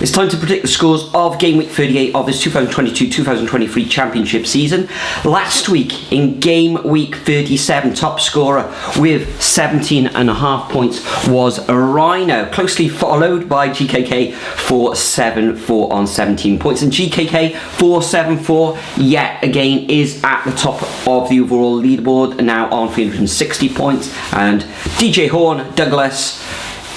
It's time to predict the scores of game week 38 of this 2022-2023 Championship season. Last week in game week 37, top scorer with 17.5 points was Rhino, closely followed by GKK 474 on 17 points. And GKK 474 yet again is at the top of the overall leaderboard, now on 360 points. And DJ Horn Douglas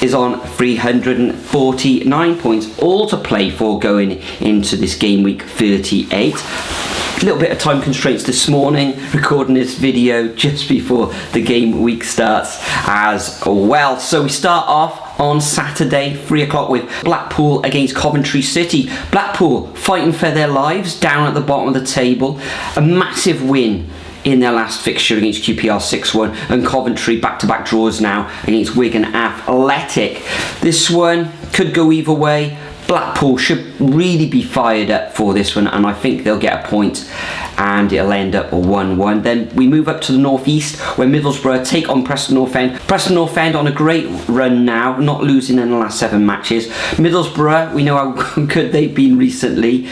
is on 349 points, all to play for going into this game week 38. A little bit of time constraints this morning, recording this video just before the game week starts as well. So we start off on Saturday, 3 o'clock, with Blackpool against Coventry City. Blackpool fighting for their lives down at the bottom of the table. A massive win in their last fixture against QPR 6-1, and Coventry back-to-back draws now against Wigan Athletic. This one could go either way. Blackpool should really be fired up for this one, and I think they'll get a point and it'll end up a 1-1. Then we move up to the northeast, where Middlesbrough take on Preston North End. Preston North End on a great run now, not losing in the last 7 matches. Middlesbrough, we know how good they've been recently,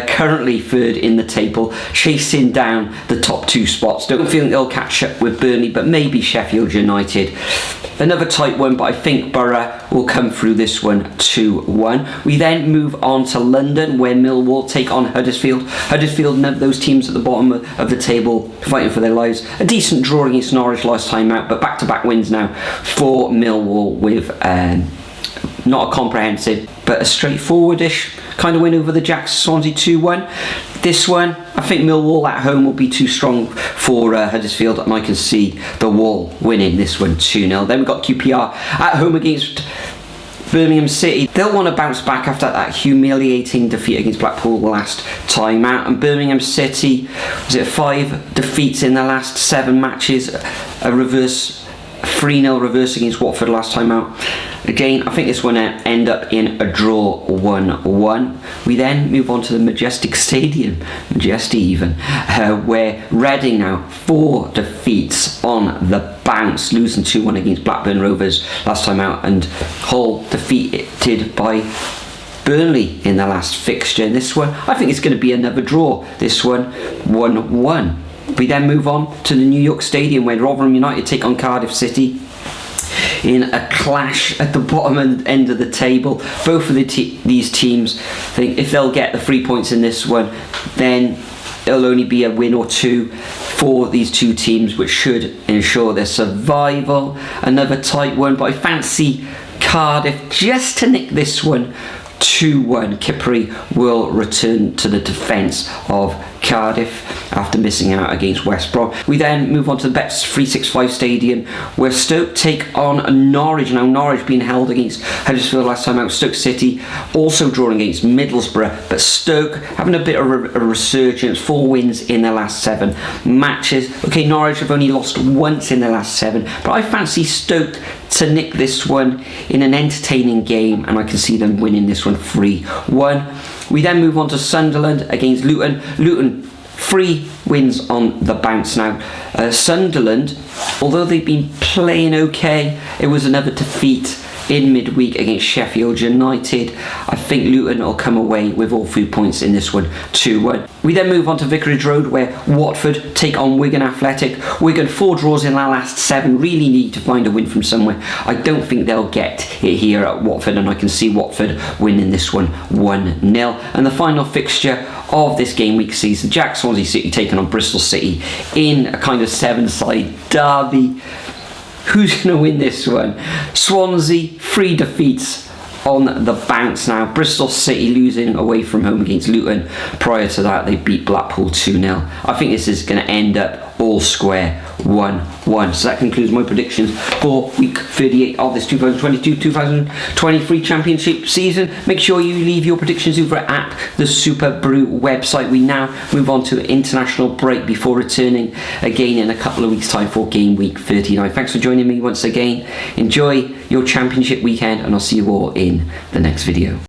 currently third in the table, chasing down the top 2 spots. Don't feel they'll catch up with Burnley, but maybe Sheffield United. Another tight one, but I think Borough will come through this one 2-1. We then move on to London, where Millwall take on Huddersfield. Huddersfield, none of those teams at the bottom of the table fighting for their lives. A decent draw against Norwich last time out, but back-to-back wins now for Millwall, with not a comprehensive but a straightforward-ish kind of win over the Jacks. Swansea 2-1. This one, I think Millwall at home will be too strong for Huddersfield, and I can see the Wall winning this one 2-0. Then we've got QPR at home against Birmingham City. They'll want to bounce back after that humiliating defeat against Blackpool last time out. And Birmingham City, was it 5 defeats in the last 7 matches? A reverse 3-0 reverse against Watford last time out. Again, I think this one end up in a draw 1-1. We then move on to the Majestic Stadium, Majesty even, where Reading now 4 defeats on the bounce, losing 2-1 against Blackburn Rovers last time out, and Hull defeated by Burnley in the last fixture. This one, I think it's going to be another draw. This one, 1-1. We then move on to the New York Stadium, where Rotherham United take on Cardiff City in a clash at the bottom end of the table. Both of these teams, I think if they'll get the 3 points in this one, then it'll only be a win or 2 for these 2 teams, which should ensure their survival. Another tight one, but I fancy Cardiff just to nick this one 2-1. Kipri will return to the defence of Cardiff after missing out against West Brom. We then move on to the Bet365 Stadium, where Stoke take on Norwich. Now Norwich being held against Huddersfield last time out. Stoke City also drawing against Middlesbrough, but Stoke having a bit of a resurgence, 4 wins in their last 7 matches. Okay, Norwich have only lost once in their last 7, but I fancy Stoke to nick this one in an entertaining game, and I can see them winning this one 3-1. We then move on to Sunderland against Luton. Luton, 3 wins on the bounce now. Sunderland, although they've been playing okay, it was another defeat in midweek against Sheffield United. I think Luton will come away with all 3 points in this one 2-1. We then move on to Vicarage Road, where Watford take on Wigan Athletic. Wigan 4 draws in their last 7, really need to find a win from somewhere. I don't think they'll get it here at Watford, and I can see Watford winning this one 1-0. And the final fixture of this game week sees the Swansea City taking on Bristol City in a kind of 7-side derby. Who's going to win this one? Swansea, 3 defeats on the bounce now. Bristol City losing away from home against Luton. Prior to that, they beat Blackpool 2-0. I think this is going to end up all square 1-1. So that concludes my predictions for week 38 of this 2022-2023 Championship season. Make sure you leave your predictions over at the Super Brew website. We now move on to an international break before returning again in a couple of weeks' time for game week 39. Thanks for joining me once again. Enjoy your championship weekend, and I'll see you all in the next video.